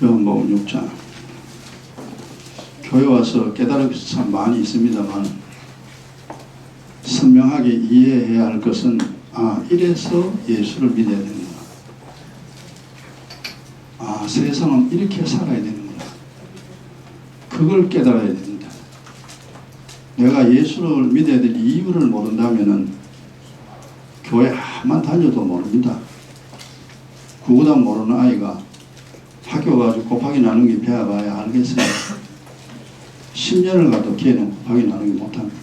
요한복음 6장. 교회 와서 깨달을 것이 참 많이 있습니다만 선명하게 이해해야 할 것은 이래서 예수를 믿어야 되는구나. 세상은 이렇게 살아야 되는구나. 그걸 깨달아야 됩니다. 내가 예수를 믿어야 될 이유를 모른다면은 교회 한만 다녀도 모릅니다. 구구단 모르는 아이가 학교 가서 곱하기 나누기 배워봐야 알겠어요. 10년을 가도 걔는 곱하기 나누기 못합니다.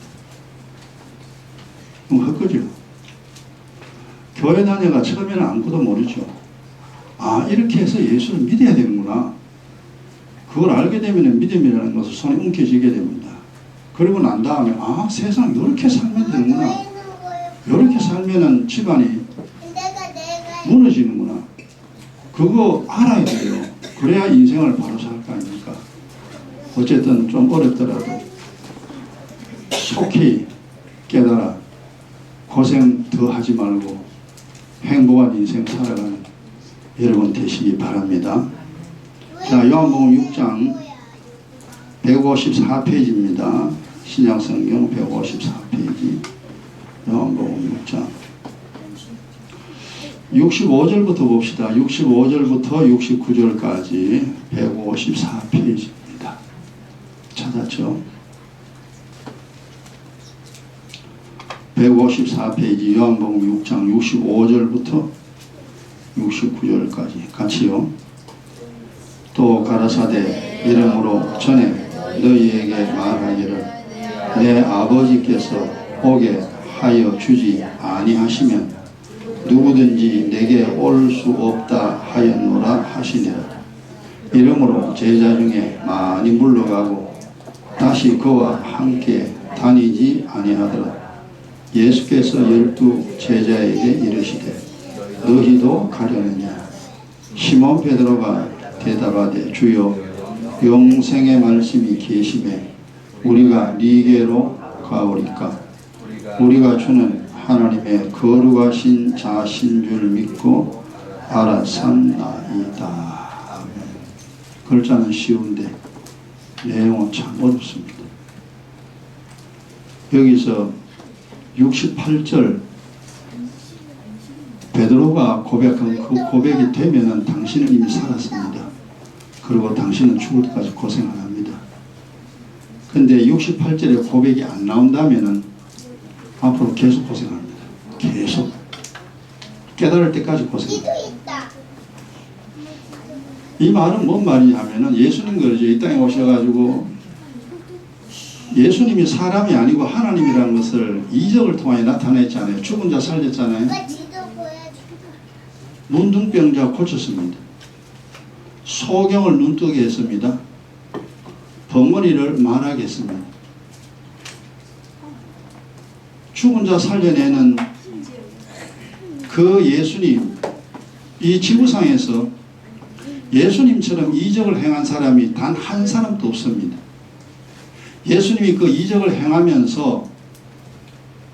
그럼 헛거죠. 교회 다녀가 처음에는 아무것도 모르죠. 이렇게 해서 예수를 믿어야 되는구나. 그걸 알게 되면 믿음이라는 것을 손에 움켜쥐게 됩니다. 그리고 난 다음에 세상 이렇게 살면 되는구나. 이렇게 살면은 집안이 무너지는구나. 그거 알아야 돼요. 그래야 인생을 바로 살 거 아닙니까? 어쨌든 좀 어렵더라도 속히 깨달아 고생 더 하지 말고 행복한 인생 살아가는 여러분 되시기 바랍니다. 자, 요한복음 6장 154페이지입니다. 신약성경 154페이지. 요한복음 6장 65절부터 봅시다. 65절부터 69절까지 154페이지입니다. 찾았죠? 154페이지 요한복음 6장 65절부터 69절까지 같이요. 또 가라사대 이름으로 전에 너희에게 말하기를 내 아버지께서 오게 하여 주지 아니하시면 누구든지 내게 올 수 없다 하였노라 하시니라. 이러므로 제자 중에 많이 물러가고 다시 그와 함께 다니지 아니하더라. 예수께서 12 제자에게 이르시되 너희도 가려느냐? 시몬 베드로가 대답하되 주여 영생의 말씀이 계시매 우리가 네게로 가오리까? 우리가 주는 하나님의 거룩하신 자신 줄 믿고 알아삼나이다. 아멘. 글자는 쉬운데 내용은 참 어렵습니다. 여기서 68절 베드로가 고백한 그 고백이 되면은 당신은 이미 살았습니다. 그리고 당신은 죽을 때까지 고생 안 합니다. 근데 68절에 고백이 안 나온다면은 앞으로 계속 고생합니다. 계속 깨달을 때까지 고생합니다. 이 말은 뭔 말이냐면은 예수님 그러죠. 이 땅에 오셔가지고 예수님이 사람이 아니고 하나님이라는 것을 이적을 통하여 나타냈잖아요. 죽은 자 살렸잖아요. 문둥병자 고쳤습니다. 소경을 눈뜨게 했습니다. 벙어리를 말하게 했습니다. 죽은 자 살려내는 그 예수님, 이 지구상에서 예수님처럼 이적을 행한 사람이 단 한 사람도 없습니다. 예수님이 그 이적을 행하면서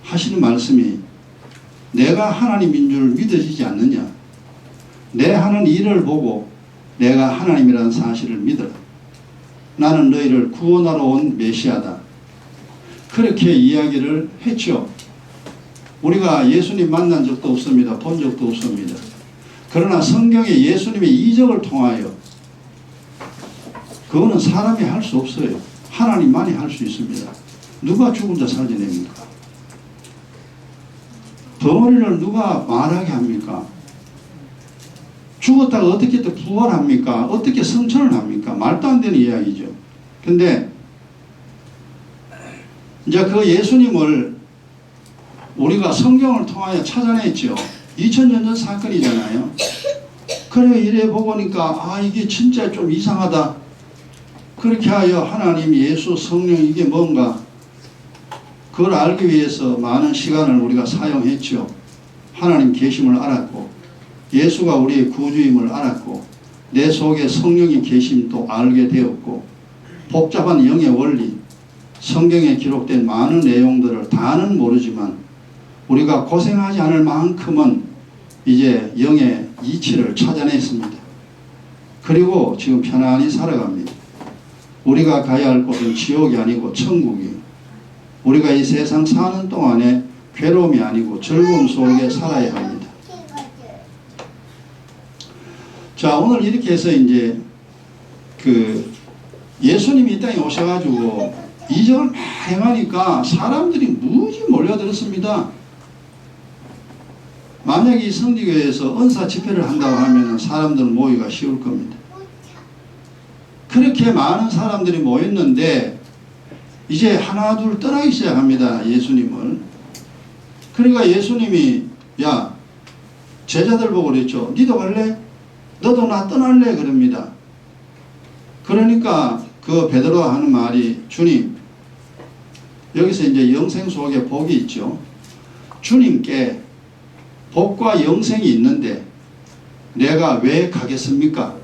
하시는 말씀이 내가 하나님인 줄 믿어지지 않느냐? 내 하는 일을 보고 내가 하나님이라는 사실을 믿어라. 나는 너희를 구원하러 온 메시아다. 그렇게 이야기를 했죠. 우리가 예수님 만난 적도 없습니다. 본 적도 없습니다. 그러나 성경에 예수님의 이적을 통하여 그거는 사람이 할 수 없어요. 하나님만이 할 수 있습니다. 누가 죽은 자 살려냅니까? 덩어리를 누가 말하게 합니까? 죽었다가 어떻게 또 부활합니까? 어떻게 성천을 합니까? 말도 안 되는 이야기죠. 근데 이제 그 예수님을 우리가 성경을 통하여 찾아냈죠. 2000년 전 사건이잖아요. 그래 이래 보니까 이게 진짜 좀 이상하다. 그렇게 하여 하나님, 예수, 성령 이게 뭔가 그걸 알기 위해서 많은 시간을 우리가 사용했죠. 하나님 계심을 알았고 예수가 우리의 구주임을 알았고 내 속에 성령이 계심도 알게 되었고 복잡한 영의 원리, 성경에 기록된 많은 내용들을 다는 모르지만 우리가 고생하지 않을 만큼은 이제 영의 이치를 찾아냈습니다. 그리고 지금 편안히 살아갑니다. 우리가 가야 할 곳은 지옥이 아니고 천국이에요. 우리가 이 세상 사는 동안에 괴로움이 아니고 즐거움 속에 살아야 합니다. 자, 오늘 이렇게 해서 이제 예수님이 이 땅에 오셔가지고 이적을 막 행하니까 사람들이 무지 몰려들었습니다. 만약에 이 성지교회에서 은사 집회를 한다고 하면 사람들은 모이기가 쉬울 겁니다. 그렇게 많은 사람들이 모였는데 이제 하나 둘 떠나기 시작합니다. 예수님을. 그러니까 예수님이 야, 제자들 보고 그랬죠. 니도 갈래? 너도 나 떠날래? 그럽니다. 그러니까 그 베드로가 하는 말이 주님, 여기서 이제 영생 속에 복이 있죠. 주님께 복과 영생이 있는데 내가 왜 가겠습니까?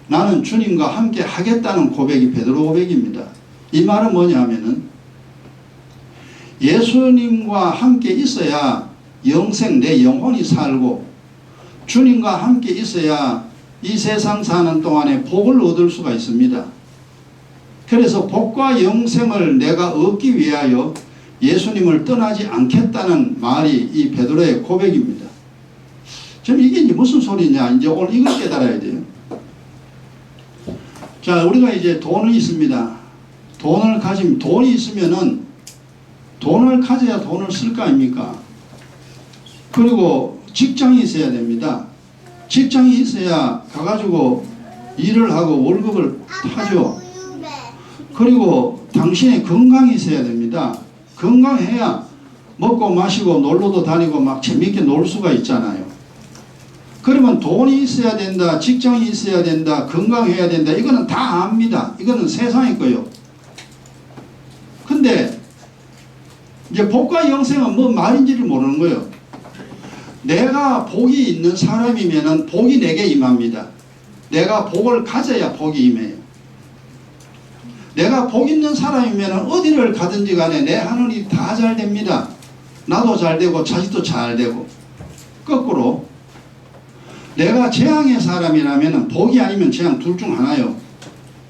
나는 주님과 함께 하겠다는 고백이 베드로 고백입니다. 이 말은 뭐냐 하면은 예수님과 함께 있어야 영생, 내 영혼이 살고 주님과 함께 있어야 이 세상 사는 동안에 복을 얻을 수가 있습니다. 그래서 복과 영생을 내가 얻기 위하여 예수님을 떠나지 않겠다는 말이 이 베드로의 고백입니다. 지금 이게 이제 무슨 소리냐? 이제 오늘 이걸 깨달아야 돼요. 자, 우리가 이제 돈이 있습니다. 돈이 있으면은 돈을 가져야 돈을 쓸 거 아닙니까? 그리고 직장이 있어야 됩니다. 직장이 있어야 가가지고 일을 하고 월급을 타죠. 그리고 당신의 건강이 있어야 됩니다. 건강해야 먹고 마시고 놀러도 다니고 막 재밌게 놀 수가 있잖아요. 그러면 돈이 있어야 된다, 직장이 있어야 된다, 건강해야 된다, 이거는 다 압니다. 이거는 세상의 거요. 근데 이제 복과 영생은 뭐 말인지를 모르는 거예요. 내가 복이 있는 사람이면은 복이 내게 임합니다. 내가 복을 가져야 복이 임해요. 내가 복 있는 사람이면은 어디를 가든지 간에 내 하는 일이 다 잘 됩니다. 나도 잘 되고 자식도 잘 되고. 거꾸로 내가 재앙의 사람이라면 복이 아니면 재앙 둘 중 하나요.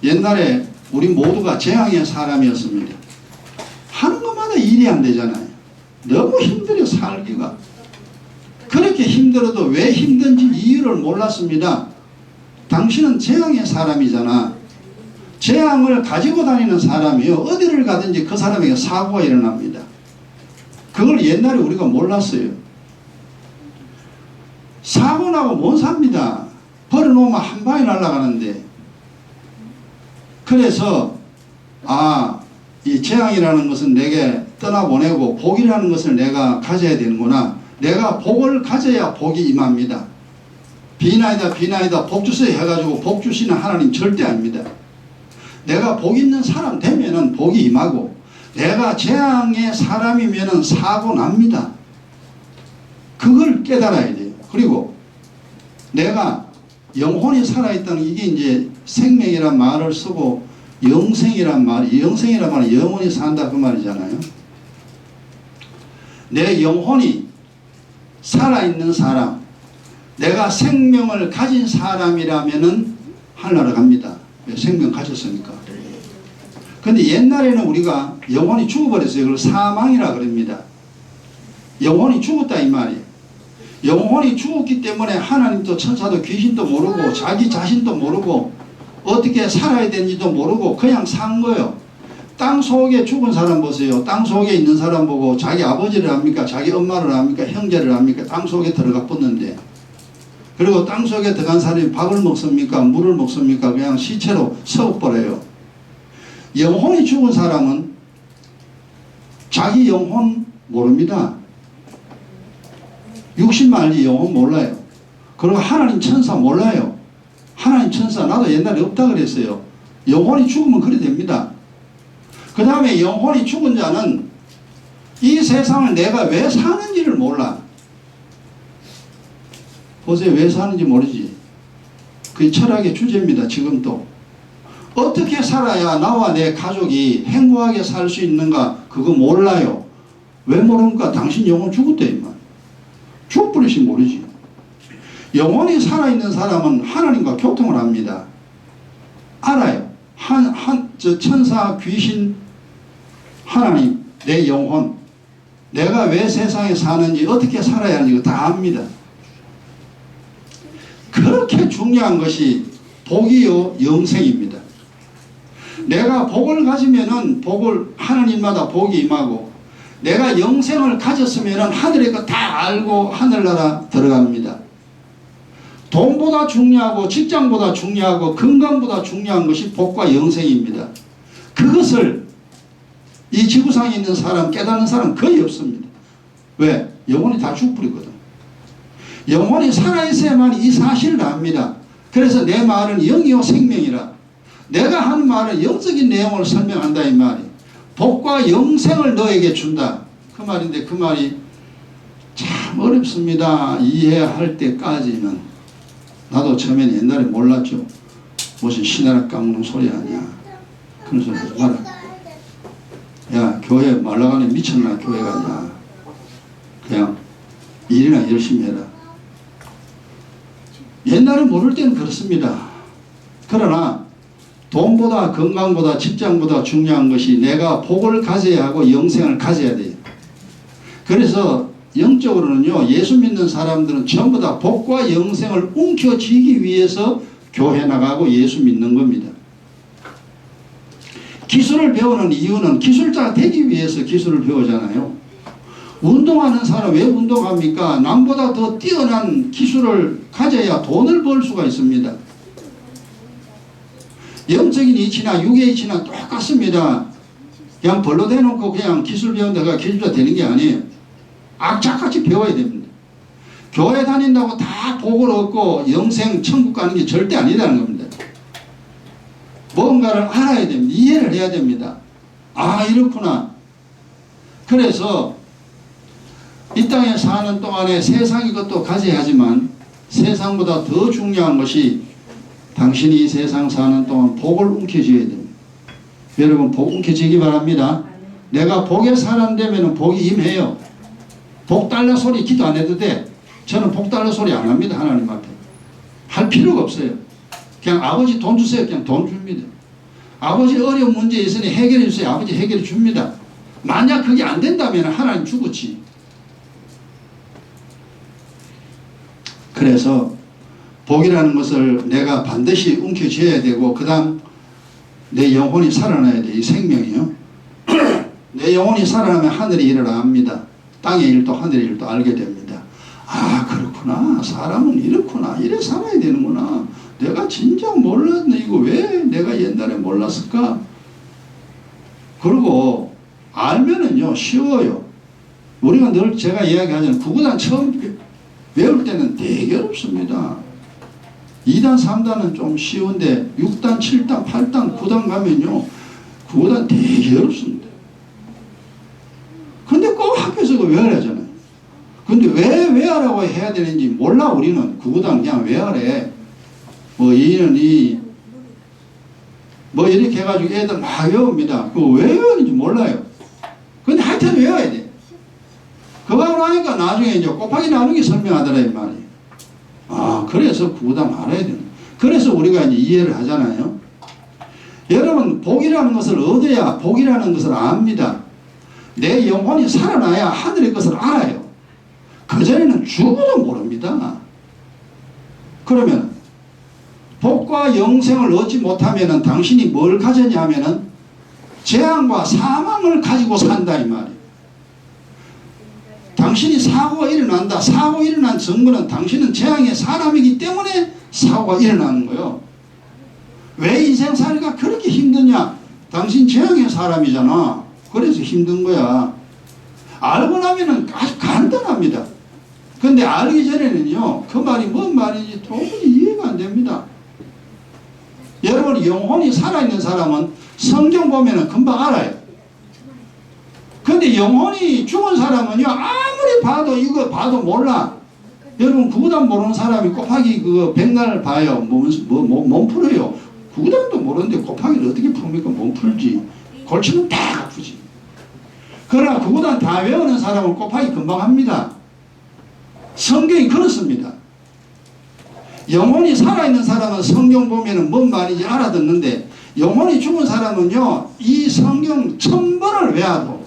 옛날에 우리 모두가 재앙의 사람이었습니다. 하는 것마다 일이 안 되잖아요. 너무 힘들어 살기가. 그렇게 힘들어도 왜 힘든지 이유를 몰랐습니다. 당신은 재앙의 사람이잖아. 재앙을 가지고 다니는 사람이요. 어디를 가든지 그 사람에게 사고가 일어납니다. 그걸 옛날에 우리가 몰랐어요. 사고 나고 못 삽니다. 버려놓으면 한 방에 날아가는데. 그래서 이 재앙이라는 것은 내게 떠나보내고 복이라는 것을 내가 가져야 되는구나. 내가 복을 가져야 복이 임합니다. 비나이다 복 주세요 해가지고 복 주시는 하나님 절대 아닙니다. 내가 복 있는 사람 되면은 복이 임하고 내가 재앙의 사람이면은 사고 납니다. 그걸 깨달아야 돼요. 그리고 내가 영혼이 살아있다는 이게 이제 생명이란 말을 쓰고 영생이란 말은 영혼이 산다 그 말이잖아요. 내 영혼이 살아있는 사람, 내가 생명을 가진 사람이라면은 하늘나라 갑니다. 생명 가졌으니까. 근데 옛날에는 우리가 영혼이 죽어버렸어요. 그걸 사망이라 그럽니다. 영혼이 죽었다 이 말이에요. 영혼이 죽었기 때문에 하나님도 천사도 귀신도 모르고 자기 자신도 모르고 어떻게 살아야 되는지도 모르고 그냥 산 거예요. 땅 속에 죽은 사람 보세요. 땅 속에 있는 사람 보고 자기 아버지를 압니까? 자기 엄마를 압니까? 형제를 압니까? 땅 속에 들어가 붙는데. 그리고 땅 속에 들어간 사람이 밥을 먹습니까? 물을 먹습니까? 그냥 시체로 썩어버려요. 영혼이 죽은 사람은 자기 영혼 모릅니다. 육신 말지 영혼 몰라요. 그리고 하나님 천사 몰라요. 하나님 천사 나도 옛날에 없다 그랬어요. 영혼이 죽으면 그래 됩니다. 그 다음에 영혼이 죽은 자는 이 세상을 내가 왜 사는지를 몰라. 보세요. 왜 사는지 모르지. 그게 철학의 주제입니다. 지금도. 어떻게 살아야 나와 내 가족이 행복하게 살 수 있는가 그거 몰라요. 왜 모릅니까? 당신 영혼 죽었대 임마. 죽어버리시 모르지. 영혼이 살아있는 사람은 하나님과 교통을 합니다. 알아요. 저 천사, 귀신, 하나님, 내 영혼, 내가 왜 세상에 사는지, 어떻게 살아야 하는지 다 압니다. 그렇게 중요한 것이 복이요 영생입니다. 내가 복을 가지면은 하나님마다 복이 임하고, 내가 영생을 가졌으면은 하늘의 것 다 알고 하늘나라 들어갑니다. 돈보다 중요하고 직장보다 중요하고 건강보다 중요한 것이 복과 영생입니다. 그것을 이 지구상에 있는 사람, 깨닫는 사람 거의 없습니다. 왜? 영혼이 다 죽버리거든. 영혼이 살아있어야만 이 사실을 압니다. 그래서 내 말은 영이요 생명이라. 내가 하는 말은 영적인 내용을 설명한다 이 말이. 복과 영생을 너에게 준다 그 말인데, 그 말이 참 어렵습니다. 이해할 때까지는. 나도 처음에는 옛날에 몰랐죠. 무슨 신하라 까먹는 소리 아니야. 그런 소리 하지 마라. 야, 교회 말라가네 미쳤나 교회가. 야, 그냥 일이나 열심히 해라. 옛날에 모를 때는 그렇습니다. 그러나 돈보다 건강보다 직장보다 중요한 것이 내가 복을 가져야 하고 영생을 가져야 돼요. 그래서 영적으로는요, 예수 믿는 사람들은 전부 다 복과 영생을 움켜쥐기 위해서 교회 나가고 예수 믿는 겁니다. 기술을 배우는 이유는 기술자가 되기 위해서 기술을 배우잖아요. 운동하는 사람 왜 운동합니까? 남보다 더 뛰어난 기술을 가져야 돈을 벌 수가 있습니다. 영적인 이치나 육의 이치나 똑같습니다. 그냥 벌로 대놓고 그냥 기술 배운다가 기술자 되는 게 아니에요. 악착같이 배워야 됩니다. 교회 다닌다고 다 복을 얻고 영생 천국 가는 게 절대 아니라는 겁니다. 뭔가를 알아야 됩니다. 이해를 해야 됩니다. 아, 이렇구나. 그래서 이 땅에 사는 동안에 세상의 것도 가져야 하지만 세상보다 더 중요한 것이 당신이 이 세상 사는 동안 복을 움켜쥐어야 됩니다. 여러분, 복 움켜쥐기 바랍니다. 내가 복의 사람 되면 복이 임해요. 복 달라 소리 기도 안 해도 돼. 저는 복 달라 소리 안 합니다. 하나님 앞에. 할 필요가 없어요. 그냥 아버지 돈 주세요. 그냥 돈 줍니다. 아버지 어려운 문제 있으니 해결해 주세요. 아버지 해결해 줍니다. 만약 그게 안 된다면 하나님 죽었지. 그래서 복이라는 것을 내가 반드시 움켜쥐어야 되고, 그 다음 내 영혼이 살아나야 돼. 이 생명이요. 내 영혼이 살아나면 하늘의 일을 압니다. 땅의 일도 하늘의 일도 알게 됩니다. 아, 그렇구나. 사람은 이렇구나. 이래 살아야 되는구나. 내가 진짜 몰랐네. 이거 왜 내가 옛날에 몰랐을까? 그리고 알면은요, 쉬워요. 우리가 늘 제가 이야기하잖아요. 구구단 처음 외울 때는 되게 어렵습니다. 2단, 3단은 좀 쉬운데 6단, 7단, 8단, 9단 가면요, 구구단 되게 어렵습니다. 근데 꼭 학교에서 그거 외워야 하잖아요. 근데 왜 외우라고 해야 되는지 몰라. 우리는 구구단 그냥 외우래. 뭐 이는 이 뭐 이렇게 해가지고 애들 막 외웁니다. 그거 왜 외우는지 몰라요. 근데 하여튼 외워야 돼. 그거 하고 나니까 나중에 이제 곱하기 나누기 설명하더라 이 말이에요. 아, 그래서 구구단 알아야 되는. 그래서 우리가 이제 이해를 하잖아요. 여러분, 복이라는 것을 얻어야 복이라는 것을 압니다. 내 영혼이 살아나야 하늘의 것을 알아요. 그전에는 죽어도 모릅니다. 그러면 복과 영생을 얻지 못하면 당신이 뭘 가졌냐 하면은 재앙과 사망을 가지고 산다 이 말이에요. 당신이 사고가 일어난다. 사고 일어난 증거는 당신은 재앙의 사람이기 때문에 사고가 일어나는 거예요. 왜 인생살이가 그렇게 힘드냐? 당신 재앙의 사람이잖아. 그래서 힘든 거야. 알고 나면은 아주 간단합니다. 근데 알기 전에는요, 그 말이 뭔 말인지 도무지 이해가 안 됩니다. 여러분, 영혼이 살아있는 사람은 성경 보면은 금방 알아요. 근데 영혼이 죽은 사람은요, 아무리 봐도 이거 봐도 몰라. 여러분, 구구단 모르는 사람이 곱하기 그거 백날 봐요. 몸 풀어요. 구구단도 모르는데 곱하기를 어떻게 풉니까? 몸 풀지. 골치는 다 아프지. 그러나 구구단 다 외우는 사람은 곱하기 금방 합니다. 성경이 그렇습니다. 영혼이 살아있는 사람은 성경 보면은 뭔 말인지 알아듣는데 영혼이 죽은 사람은요 이 성경 1000번을 외워도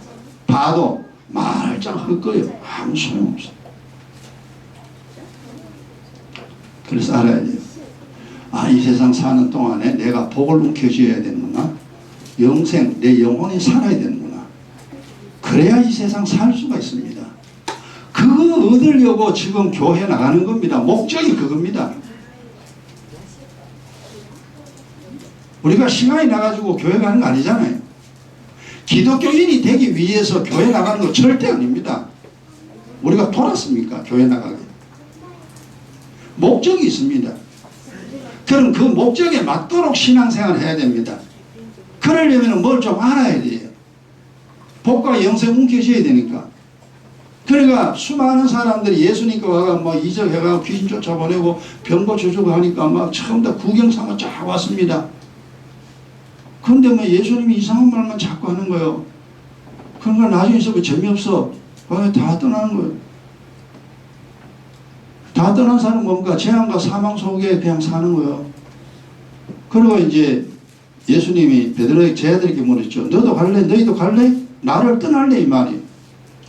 봐도 말짱 헛거요. 아무 소용없어. 그래서 알아야 돼요. 아, 이 세상 사는 동안에 내가 복을 움켜쥐어야 되는구나. 영생, 내 영혼이 살아야 되는구나. 그래야 이 세상 살 수가 있습니다. 그거 얻으려고 지금 교회 나가는 겁니다. 목적이 그겁니다. 우리가 시간이 나가지고 교회 가는 거 아니잖아요. 기독교인이 되기 위해서 교회 나가는 거 절대 아닙니다. 우리가 돌았습니까? 교회 나가게. 목적이 있습니다. 그럼 그 목적에 맞도록 신앙생활을 해야 됩니다. 그러려면 뭘 좀 알아야 돼요. 복과 영생 움켜쥐어야 되니까. 그러니까 수많은 사람들이 예수님께 와가 뭐 이적해가 귀신 쫓아보내고 병 고쳐주고 하니까 막 처음부터 구경삼아 쫙 왔습니다. 근데 뭐 예수님이 이상한 말만 자꾸 하는 거예요. 그러니까 나중에 있어도 재미없어. 다 떠나는 거예요. 다 떠난 사람은 뭡니까? 재앙과 사망 속에 그냥 사는 거예요. 그리고 이제 예수님이 베드로에게 제 아들에게 물었죠. 너도 갈래? 너희도 갈래? 나를 떠날래? 이 말이에요.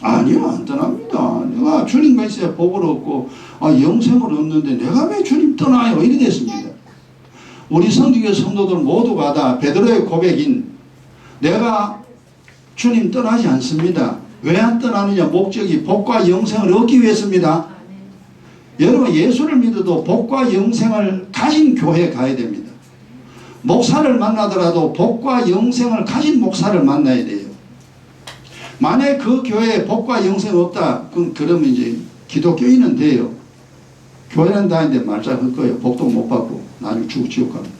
아니요, 안 떠납니다. 내가 주님과 있어야 복을 얻고 영생을 얻는데 내가 왜 주님 떠나요? 이래 됐습니다. 우리 성직의 성도들 모두가 다 베드로의 고백인 내가 주님 떠나지 않습니다. 왜 안 떠나느냐? 목적이 복과 영생을 얻기 위해서입니다. 여러분 예수를 믿어도 복과 영생을 가진 교회에 가야 됩니다. 목사를 만나더라도 복과 영생을 가진 목사를 만나야 돼요. 만약에 그 교회에 복과 영생 없다 그러면 이제 기독교인은 돼요. 교회는 다니는데 말짱 할 거예요. 복도 못 받고 나중에 지옥 갑니다.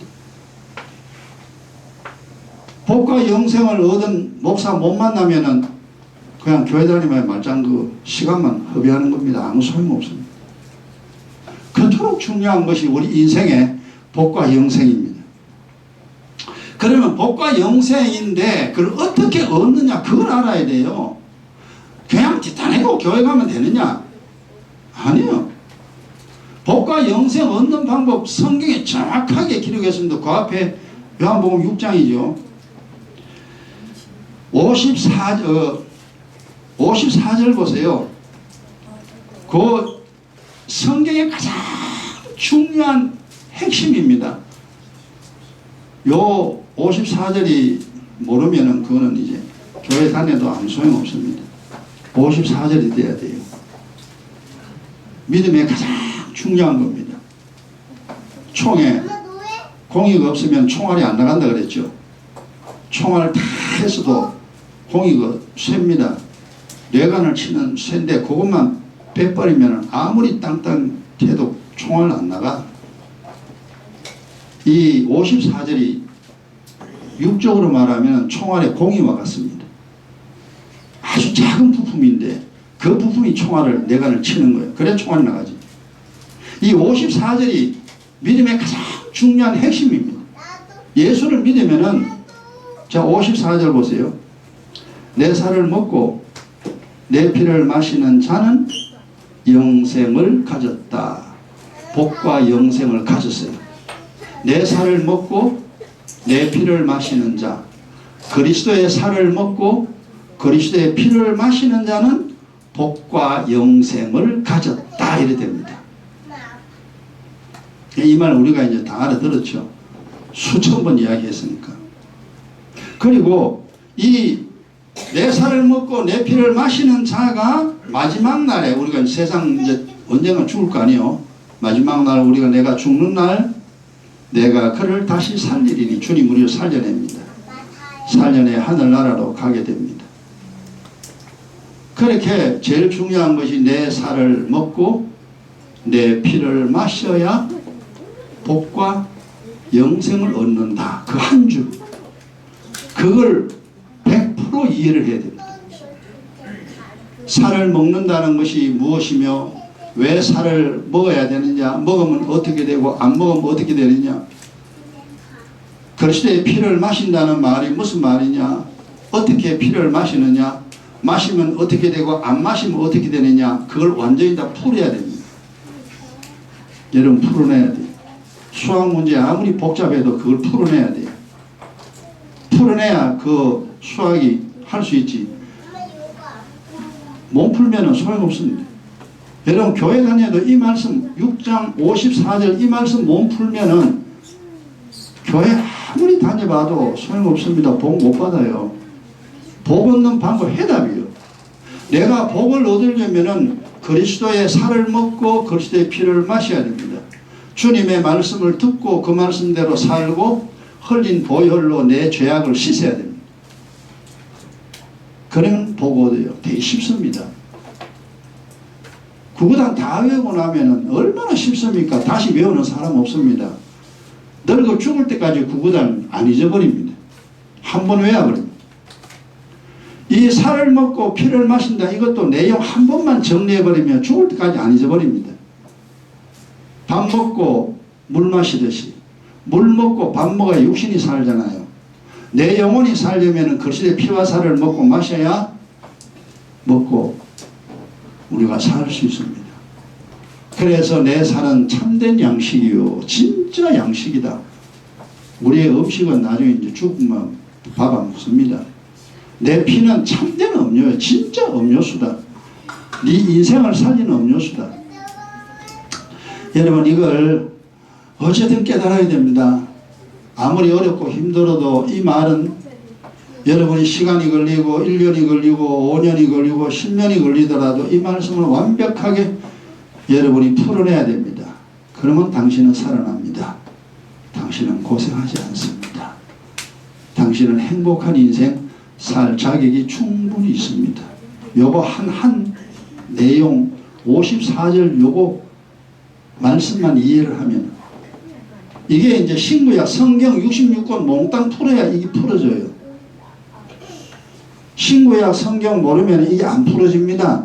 복과 영생을 얻은 목사 못 만나면은 그냥 교회 다니면 말짱 그 시간만 허비하는 겁니다. 아무 소용없습니다. 그토록 중요한 것이 우리 인생의 복과 영생입니다. 그러면 복과 영생인데 그걸 어떻게 얻느냐 그걸 알아야 돼요. 그냥 뒷단해고 교회 가면 되느냐? 아니요. 복과 영생 얻는 방법 성경에 정확하게 기록했습니다. 그 앞에 요한복음 6장이죠. 54절 보세요. 그 성경의 가장 중요한 핵심입니다. 요 54절이 모르면은 그거는 이제 교회 다녀도 아무 소용없습니다. 54절이 돼야 돼요. 믿음의 가장 중요한 겁니다. 총에 공이가 없으면 총알이 안 나간다 그랬죠. 총알 다 했어도 공이가 쇠입니다. 뇌관을 치는 쇠인데 그것만 빼버리면 아무리 땅땅해도 총알 안 나가. 이 54절이 육적으로 말하면 총알의 공이와 같습니다. 아주 작은 부품인데 그 부품이 총알을 뇌관을 치는 거예요. 그래 총알이 나가지. 이 54절이 믿음의 가장 중요한 핵심입니다. 예수를 믿으면은 자 54절 보세요. 내 살을 먹고 내 피를 마시는 자는 영생을 가졌다. 복과 영생을 가졌어요. 내 살을 먹고 내 피를 마시는 자, 그리스도의 살을 먹고 그리스도의 피를 마시는 자는 복과 영생을 가졌다. 이래 됩니다. 이 말 우리가 이제 다 알아들었죠. 수천 번 이야기했으니까. 그리고 이 내 살을 먹고 내 피를 마시는 자가 마지막 날에 우리가 세상 이제 언젠가 죽을 거 아니에요. 마지막 날 우리가 내가 죽는 날 내가 그를 다시 살리리니 주님 우리를 살려냅니다. 살려내 하늘나라로 가게 됩니다. 그렇게 제일 중요한 것이 내 살을 먹고 내 피를 마셔야 복과 영생을 얻는다. 그 한 줄. 그걸 100% 이해를 해야 됩니다. 살을 먹는다는 것이 무엇이며 왜 살을 먹어야 되느냐, 먹으면 어떻게 되고 안 먹으면 어떻게 되느냐, 그리스도의 피를 마신다는 말이 무슨 말이냐, 어떻게 피를 마시느냐, 마시면 어떻게 되고 안 마시면 어떻게 되느냐, 그걸 완전히 다 풀어야 됩니다. 여러분 풀어내야 돼요. 수학 문제 아무리 복잡해도 그걸 풀어내야 돼요. 풀어내야 그 수학이 할 수 있지. 못 풀면은 소용없습니다. 여러분 교회 다녀도 이 말씀 6장 54절 이 말씀 못 풀면은 교회 아무리 다녀봐도 소용없습니다. 복 못 받아요. 복 얻는 방법 해답이요. 내가 복을 얻으려면은 그리스도의 살을 먹고 그리스도의 피를 마셔야 됩니다. 주님의 말씀을 듣고 그 말씀대로 살고 흘린 보혈로 내 죄악을 씻어야 됩니다. 그러면 복 얻어요. 되게 쉽습니다. 구구단 다 외우고 나면은 얼마나 쉽습니까? 다시 외우는 사람 없습니다. 늙어 죽을 때까지 구구단 안 잊어버립니다. 한 번 외워버립니다. 이 살을 먹고 피를 마신다. 이것도 내용 한 번만 정리해버리면 죽을 때까지 안 잊어버립니다. 밥 먹고 물 마시듯이 물 먹고 밥 먹어야 육신이 살잖아요. 내 영혼이 살려면 그리스도의 피와 살을 먹고 마셔야 먹고 우리가 살 수 있습니다. 그래서 내 살은 참된 양식이요. 진짜 양식이다. 우리의 음식은 나중에 이제 죽으면 밥 안 먹습니다. 내 피는 참된 음료예요. 진짜 음료수다. 네 인생을 살리는 음료수다. 여러분 이걸 어쨌든 깨달아야 됩니다. 아무리 어렵고 힘들어도 이 말은 여러분이 시간이 걸리고 1년이 걸리고 5년이 걸리고 10년이 걸리더라도 이 말씀을 완벽하게 여러분이 풀어내야 됩니다. 그러면 당신은 살아납니다. 당신은 고생하지 않습니다. 당신은 행복한 인생 살 자격이 충분히 있습니다. 요거 한 내용 54절 요거 말씀만 이해를 하면 이게 이제 신구약 성경 66권 몽땅 풀어야 이게 풀어져요. 신구약 성경 모르면 이게 안 풀어집니다.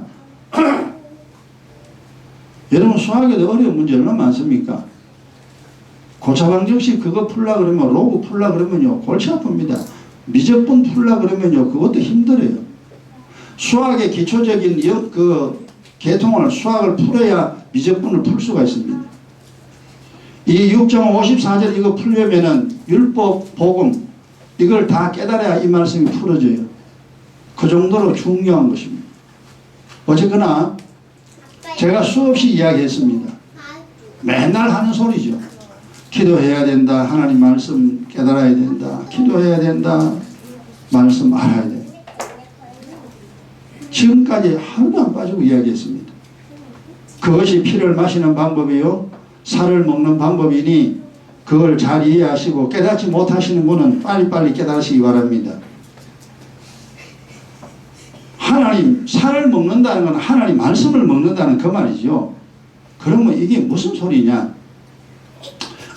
여러분 수학에도 어려운 문제 얼마나 많습니까? 고차방정식 그거 풀라 그러면 로그 풀라 그러면요 골치 아픕니다. 미적분 풀라 그러면요 그것도 힘들어요. 수학의 기초적인 그 계통을 수학을 풀어야 미적분을 풀 수가 있습니다. 이 6.54절 이거 풀려면은 율법, 복음 이걸 다 깨달아야 이 말씀이 풀어져요. 그 정도로 중요한 것입니다. 어쨌거나 제가 수없이 이야기했습니다. 맨날 하는 소리죠. 기도해야 된다. 하나님 말씀 깨달아야 된다. 기도해야 된다. 말씀 알아야 된다. 지금까지 하나도 안 빠지고 이야기했습니다. 그것이 피를 마시는 방법이요. 살을 먹는 방법이니 그걸 잘 이해하시고 깨닫지 못하시는 분은 빨리빨리 깨달으시기 바랍니다. 하나님 살을 먹는다는 건 하나님 말씀을 먹는다는 그 말이죠. 그러면 이게 무슨 소리냐?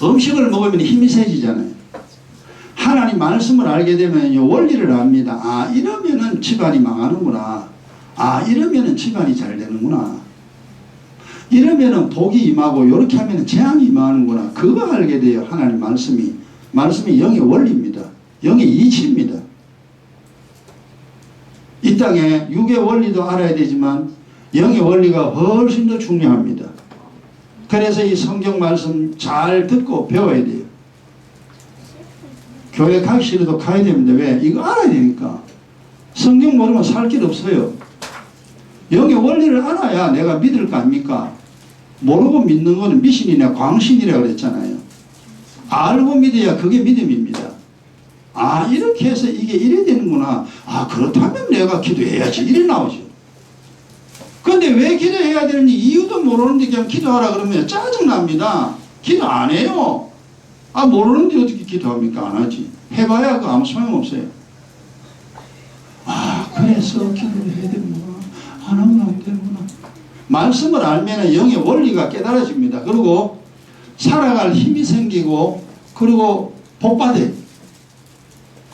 음식을 먹으면 힘이 세지잖아요. 하나님 말씀을 알게 되면 원리를 압니다. 아 이러면은 집안이 망하는구나. 아 이러면은 집안이 잘 되는구나. 이러면은 복이 임하고 이렇게 하면은 재앙이 임하는구나. 그거 알게 돼요. 하나님 말씀이 영의 원리입니다. 영의 이치입니다. 이 땅에 육의 원리도 알아야 되지만 영의 원리가 훨씬 더 중요합니다. 그래서 이 성경 말씀 잘 듣고 배워야 돼요. 교회 가기 싫어도 가야 됩니다. 왜? 이거 알아야 되니까. 성경 모르면 살 길 없어요. 영의 원리를 알아야 내가 믿을 거 아닙니까? 모르고 믿는 거는 미신이나 광신이라고 그랬잖아요. 알고 믿어야 그게 믿음입니다. 아 이렇게 해서 이게 이래 되는구나. 아 그렇다면 내가 기도해야지. 이래 나오죠. 근데 왜 기도해야 되는지 이유도 모르는데 그냥 기도하라 그러면 짜증납니다. 기도 안 해요. 아 모르는데 어떻게 기도합니까? 안 하지. 해봐야 그 아무 소용없어요. 아 그래서 기도를 해야 되는구나. 안 하면 안 되는구나. 말씀을 알면 영의 원리가 깨달아집니다. 그리고 살아갈 힘이 생기고 그리고 복받아요.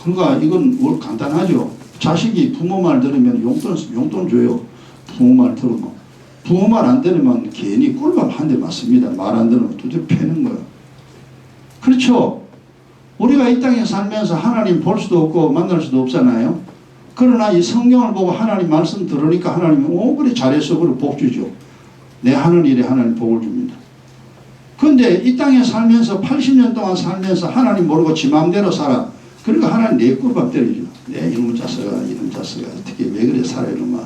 그러니까 이건 뭘 간단하죠. 자식이 부모 말 들으면 용돈 줘요. 부모 말 들으면. 부모 말 안 들으면 괜히 꿀밤 한 대 맞습니다. 말 안 들으면 두드려 패는 거예요. 그렇죠. 우리가 이 땅에 살면서 하나님 볼 수도 없고 만날 수도 없잖아요. 그러나 이 성경을 보고 하나님 말씀 들으니까 하나님이 그래 잘했어. 그래 복 주죠. 내 하는 일에 하나님 복을 줍니다. 근데 근데 이 땅에 살면서 80년 동안 살면서 하나님 모르고 지 마음대로 살아. 그러니까 하나님 내 꿀밤 때리죠. 내 이놈 자식아, 이놈 자식아, 어떻게 왜 그래 살아 이놈아.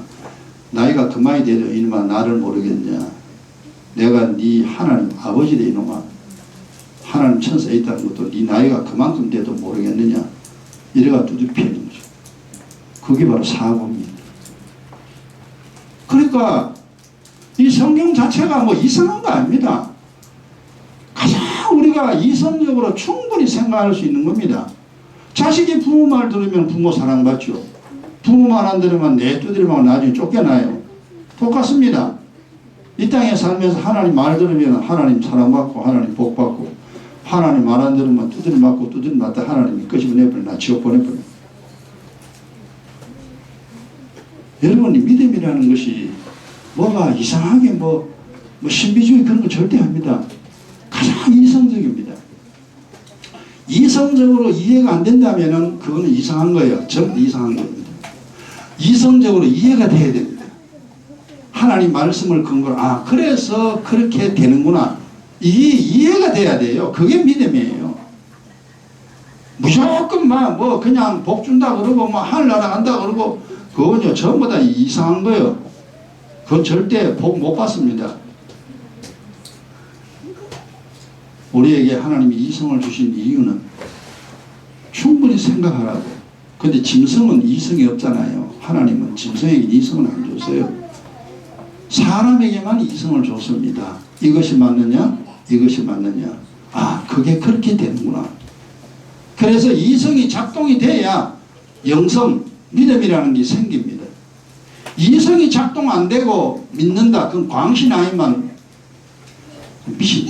나이가 그만이 되려 이놈아 나를 모르겠냐. 내가 네 하나님 아버지다 이놈아. 하나님 천사에 있다는 것도 네 나이가 그만큼 돼도 모르겠느냐. 이래가 두드피는 거죠. 그게 바로 사고입니다. 그러니까 이 성경 자체가 뭐 이상한 거 아닙니다. 가장 우리가 이성적으로 충분히 생각할 수 있는 겁니다. 자식이 부모 말 들으면 부모 사랑받죠. 부모 말 안 들으면 내 두드리면 나중에 쫓겨나요. 똑같습니다. 이 땅에 살면서 하나님 말 들으면 하나님 사랑받고 하나님 복받고, 하나님 말 안 들으면 두드려 맞고 두드려 맞다 하나님이 끄집어내버려 지옥 보내버려. 여러분이 믿음이라는 것이 뭐가 이상하게 뭐 신비주의 그런 거 절대 아닙니다. 가장 이성적입니다. 이성적으로 이해가 안 된다면은 그거는 이상한 거예요. 전부 이상한 겁니다. 이성적으로 이해가 돼야 됩니다. 하나님 말씀을 근거로 그래서 그렇게 되는구나. 이해가 돼야 돼요. 그게 믿음이에요. 무조건 뭐 그냥 복 준다 그러고 뭐 하늘나라 간다 그러고 그건요 전부 다 이상한 거예요. 그건 절대 복 못 받습니다. 우리에게 하나님이 이성을 주신 이유는 충분히 생각하라고. 근데 짐승은 이성이 없잖아요. 하나님은 짐승에게 이성을 안 줬어요. 사람에게만 이성을 줬습니다. 이것이 맞느냐? 이것이 맞느냐? 그게 그렇게 되는구나. 그래서 이성이 작동이 돼야 영성, 믿음이라는 게 생깁니다. 이성이 작동 안 되고 믿는다. 그건 광신 아니면 미신.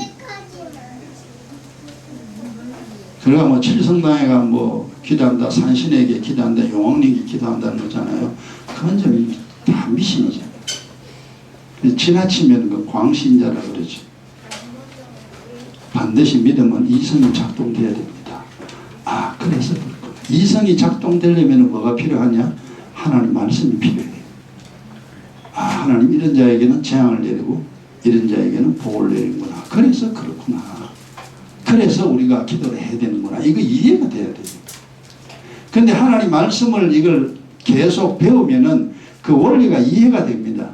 그러니까 뭐 칠성당에가 뭐 기도한다, 산신에게 기도한다, 용왕님께 기도한다는 거잖아요. 그건 좀 다 미신이죠. 지나치면 그 광신자라 그러죠. 반드시 믿음은 이성이 작동돼야 됩니다. 그래서 그렇구나. 이성이 작동되려면 뭐가 필요하냐? 하나님 말씀이 필요해요. 하나님 이런 자에게는 재앙을 내리고 이런 자에게는 복을 내리는구나. 그래서 그렇구나. 그래서 우리가 기도를 해야 되는구나. 이거 이해가 돼야 돼요. 근데 하나님 말씀을 이걸 계속 배우면은 그 원리가 이해가 됩니다.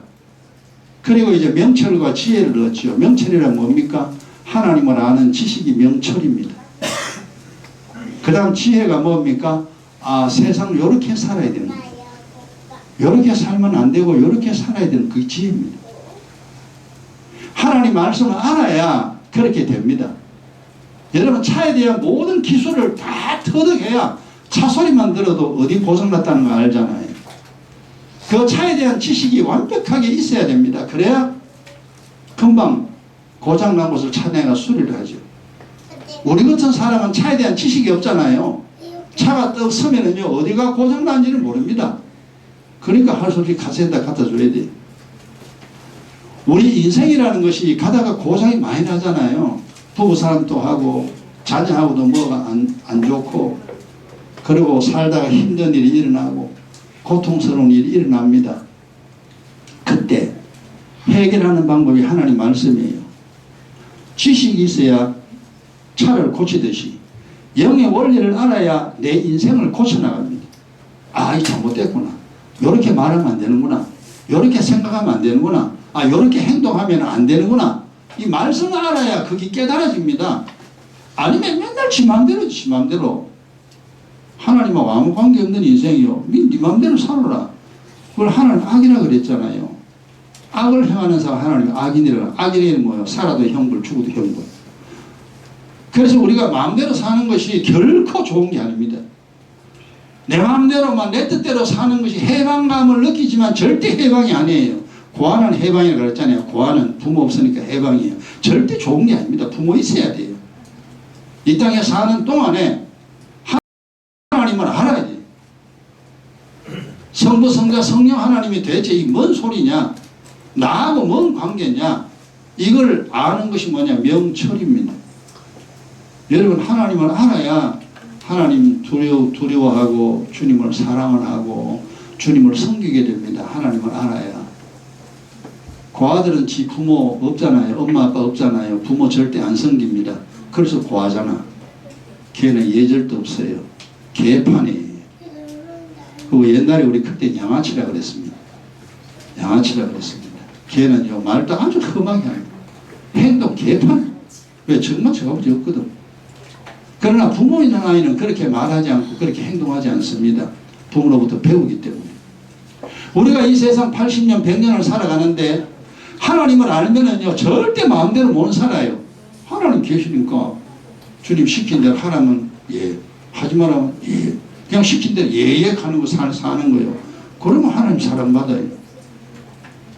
그리고 이제 명철과 지혜를 얻죠. 명철이란 뭡니까? 하나님을 아는 지식이 명철입니다. 그 다음 지혜가 뭡니까? 세상을 이렇게 살아야 된다. 이렇게 살면 안 되고 이렇게 살아야 되는 그게 지혜입니다. 하나님 말씀을 알아야 그렇게 됩니다. 여러분 차에 대한 모든 기술을 다 터득해야 차 소리만 들어도 어디 고장났다는 거 알잖아요. 그 차에 대한 지식이 완벽하게 있어야 됩니다. 그래야 금방 고장난 것을 찾아내가 수리를 하죠. 우리 같은 사람은 차에 대한 지식이 없잖아요. 차가 떡 서면은요 어디가 고장난지를 모릅니다. 그러니까 할 수 없이 카센터 갖다 줘야 돼요. 우리 인생이라는 것이 가다가 고장이 많이 나잖아요. 부부싸움도 하고 자녀하고도 뭐가 안 좋고, 그리고 살다가 힘든 일이 일어나고 고통스러운 일이 일어납니다. 그때 해결하는 방법이 하나님 말씀이에요. 지식이 있어야 차를 고치듯이 영의 원리를 알아야 내 인생을 고쳐나갑니다. 이 잘못됐구나. 이렇게 말하면 안 되는구나. 이렇게 생각하면 안 되는구나. 이렇게 행동하면 안 되는구나. 이 말씀을 알아야 그게 깨달아집니다. 아니면 맨날 지 맘대로 하나님하고 아무 관계없는 인생이요. 네 맘대로 살아라. 그걸 하나님 악이라 그랬잖아요. 악을 행하는 사람 하나님 악인이라. 악인은 뭐예요? 살아도 형벌, 죽어도 형벌. 그래서 우리가 마음대로 사는 것이 결코 좋은 게 아닙니다. 내 마음대로만 내 뜻대로 사는 것이 해방감을 느끼지만 절대 해방이 아니에요. 고아는 해방이라고 그랬잖아요. 고아는 부모 없으니까 해방이에요. 절대 좋은 게 아닙니다. 부모 있어야 돼요. 이 땅에 사는 동안에 하나님을 알아야 돼요. 성부, 성자, 성령 하나님이 대체 이 뭔 소리냐? 나하고 뭔 관계냐? 이걸 아는 것이 뭐냐? 명철입니다. 여러분 하나님을 알아야 하나님 두려워하고 주님을 사랑을 하고 주님을 섬기게 됩니다. 하나님을 알아야. 고아들은 지 부모 없잖아요. 엄마 아빠 없잖아요. 부모 절대 안 섬깁니다. 그래서 고아잖아. 걔는 예절도 없어요. 개판이에요. 그 옛날에 우리 그때 양아치라 그랬습니다. 양아치라 그랬습니다. 걔는요 말도 아주 험하게 합니다. 행동 개판. 왜 정말 저거밖에 없거든. 그러나 부모 있는 아이는 그렇게 말하지 않고 그렇게 행동하지 않습니다. 부모로부터 배우기 때문에. 우리가 이 세상 80년 100년을 살아가는데 하나님을 알면은요 절대 마음대로 못 살아요. 하나님 계시니까 주님 시킨 대로 하라면 예, 하지 말라면 예, 그냥 시킨 대로 예예 하는 거 사는 거예요. 그러면 하나님 사랑받아요.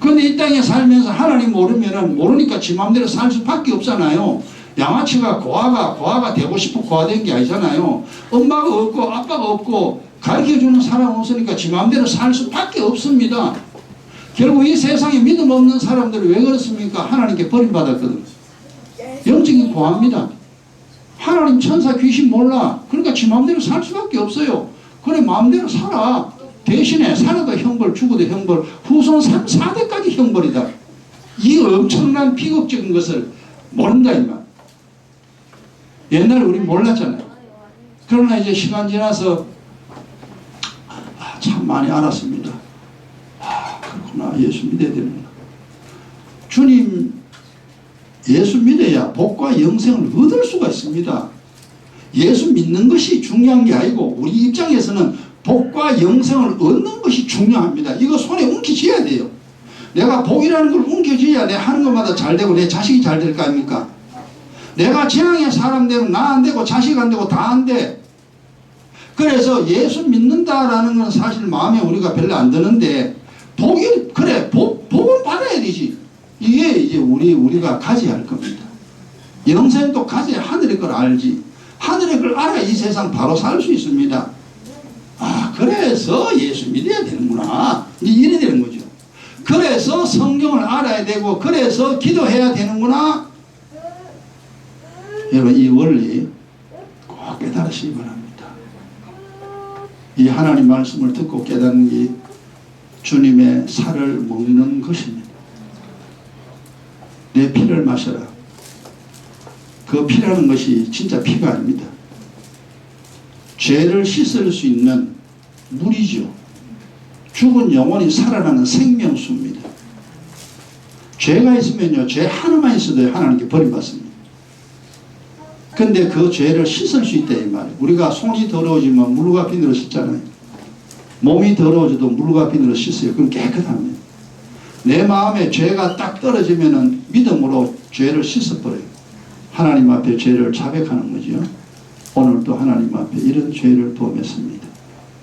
그런데 이 땅에 살면서 하나님 모르니까 지 마음대로 살 수밖에 없잖아요. 양아치가 고아가 되고 싶어 고아된 게 아니잖아요. 엄마가 없고 아빠가 없고 가르쳐주는 사람 없으니까 지 마음대로 살 수밖에 없습니다. 결국 이 세상에 믿음 없는 사람들은 왜 그렇습니까? 하나님께 버림받았거든. 영적인 고아입니다. 하나님 천사 귀신 몰라. 그러니까 지 마음대로 살 수밖에 없어요. 그래 마음대로 살아. 대신에 살아도 형벌 죽어도 형벌 후손 3, 4대까지 형벌이다. 이 엄청난 비극적인 것을 모른다 이 말. 옛날에 우리 몰랐잖아요. 그러나 이제 시간 지나서 참 많이 알았습니다. 그렇구나. 예수 믿어야 되는구나. 주님 예수 믿어야 복과 영생을 얻을 수가 있습니다. 예수 믿는 것이 중요한 게 아니고 우리 입장에서는 복과 영생을 얻는 것이 중요합니다. 이거 손에 움켜쥐어야 돼요. 내가 복이라는 걸 움켜쥐어야 내 하는 것마다 잘 되고 내 자식이 잘 될 거 아닙니까? 내가 재앙의 사람 되면 나 안 되고 자식 안 되고 다 안 돼. 그래서 예수 믿는다라는 건 사실 마음에 우리가 별로 안 드는데 복은 받아야 되지. 이게 이제 우리가 가져야 할 겁니다. 영생도 가져야 하늘의 걸 알지. 하늘의 걸 알아야 이 세상 바로 살 수 있습니다. 그래서 예수 믿어야 되는구나. 이래 되는 거죠. 그래서 성경을 알아야 되고 그래서 기도해야 되는구나. 여러분 이 원리 꼭 깨달으시기 바랍니다. 이 하나님 말씀을 듣고 깨닫는 게 주님의 살을 먹는 것입니다. 내 피를 마셔라. 그 피라는 것이 진짜 피가 아닙니다. 죄를 씻을 수 있는 물이죠. 죽은 영혼이 살아나는 생명수입니다. 죄가 있으면요 죄 하나만 있어도 하나님께 버림받습니다. 근데 그 죄를 씻을 수 있다 이 말이에요. 우리가 손이 더러워지면 물과 비누로 씻잖아요. 몸이 더러워져도 물과 비누로 씻어요. 그럼 깨끗합니다. 내 마음에 죄가 딱 떨어지면은 믿음으로 죄를 씻어버려요. 하나님 앞에 죄를 자백하는 거죠. 오늘도 하나님 앞에 이런 죄를 범했습니다.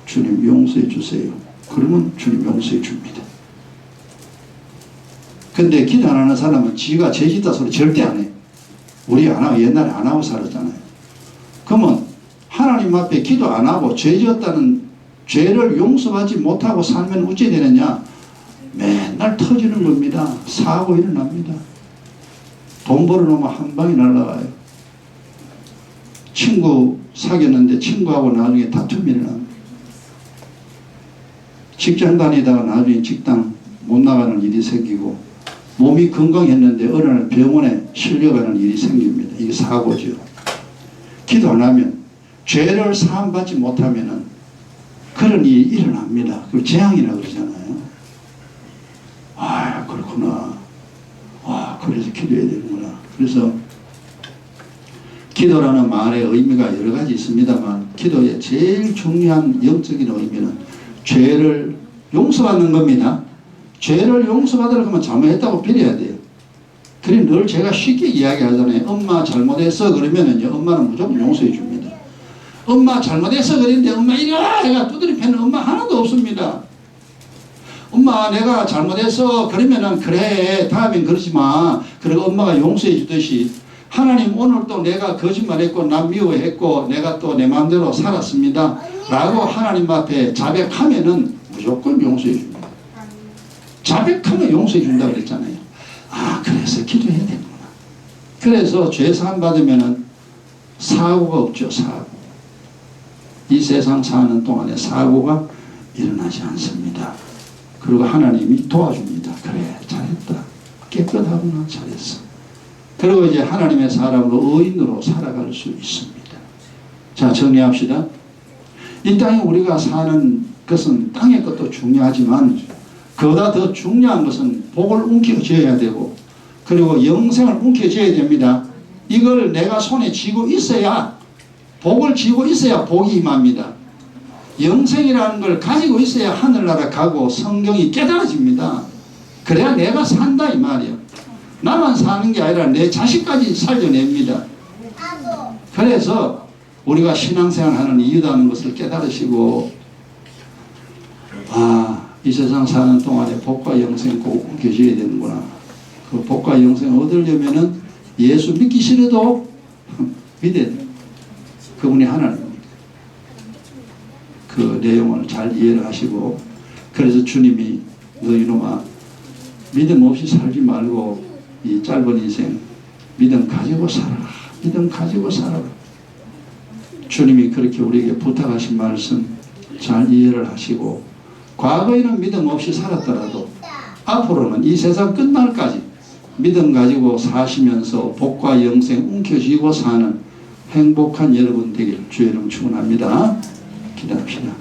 주님 용서해 주세요. 그러면 주님 용서해 줍니다. 근데 기도 안 하는 사람은 지가 죄 짓다 소리 절대 안 해. 우리 안 하고 옛날에 안 하고 살았잖아요. 그러면 하나님 앞에 기도 안 하고 죄 지었다는 죄를 용서받지 못하고 살면 어찌 되느냐? 맨날 터지는 겁니다. 사고 일어납니다. 돈 벌어놓으면 한 방에 날아가요. 친구 사귀었는데 친구하고 나중에 다툼이 일어납니다. 직장 다니다가 나중에 직장 못 나가는 일이 생기고 몸이 건강했는데 어느 날 병원에 실려가는 일이 생깁니다. 이게 사고죠. 기도 안 하면 죄를 사함받지 못하면은 그런 일이 일어납니다. 그걸 재앙이라고 그러잖아요. 그렇구나. 그래서 기도해야 되는구나. 그래서 기도라는 말의 의미가 여러 가지 있습니다만 기도의 제일 중요한 영적인 의미는 죄를 용서받는 겁니다. 죄를 용서받으려고 하면 잘못했다고 빌어야 돼요. 그럼 늘 제가 쉽게 이야기하잖아요. 엄마 잘못했어 그러면은요 엄마는 무조건 용서해 줍니다. 엄마 잘못했어 그랬는데 엄마 이리와 해가 두드리 패는 엄마 하나도 없습니다. 엄마 내가 잘못했어 그러면은 그래 다음엔 그러지 마. 그리고 엄마가 용서해 주듯이 하나님 오늘 또 내가 거짓말했고 남 미워했고 내가 또 내 마음대로 살았습니다 라고 하나님 앞에 자백하면은 무조건 용서해 줍니다. 자백하면 용서해 준다고 그랬잖아요. 그래서 기도해야 되는구나. 그래서 죄 사함 받으면은 사고가 없죠. 사고. 이 세상 사는 동안에 사고가 일어나지 않습니다. 그리고 하나님이 도와줍니다. 그래 잘했다. 깨끗하구나 잘했어. 그리고 이제 하나님의 사람으로 의인으로 살아갈 수 있습니다. 자, 정리합시다. 이 땅에 우리가 사는 것은 땅의 것도 중요하지만 그보다 더 중요한 것은 복을 움켜쥐어야 되고 그리고 영생을 움켜쥐어야 됩니다. 이걸 내가 손에 쥐고 있어야 복을 쥐고 있어야 복이 임합니다. 영생이라는 걸 가지고 있어야 하늘나라 가고 성경이 깨달아집니다. 그래야 내가 산다 이 말이에요. 나만 사는 게 아니라 내 자식까지 살려냅니다. 그래서 우리가 신앙생활 하는 이유라는 것을 깨달으시고 이 세상 사는 동안에 복과 영생 꼭 옮겨져야 되는구나. 그 복과 영생을 얻으려면은 예수 믿기 싫어도 믿어야 돼. 그분이 하나님입니다. 그 내용을 잘 이해를 하시고 그래서 주님이 너 이놈아 믿음 없이 살지 말고 이 짧은 인생 믿음 가지고 살아라. 믿음 가지고 살아라. 주님이 그렇게 우리에게 부탁하신 말씀 잘 이해를 하시고 과거에는 믿음 없이 살았더라도 앞으로는 이 세상 끝날까지 믿음 가지고 사시면서 복과 영생 움켜쥐고 사는 행복한 여러분 되길 주의 이름 축원합니다. 기도합시다.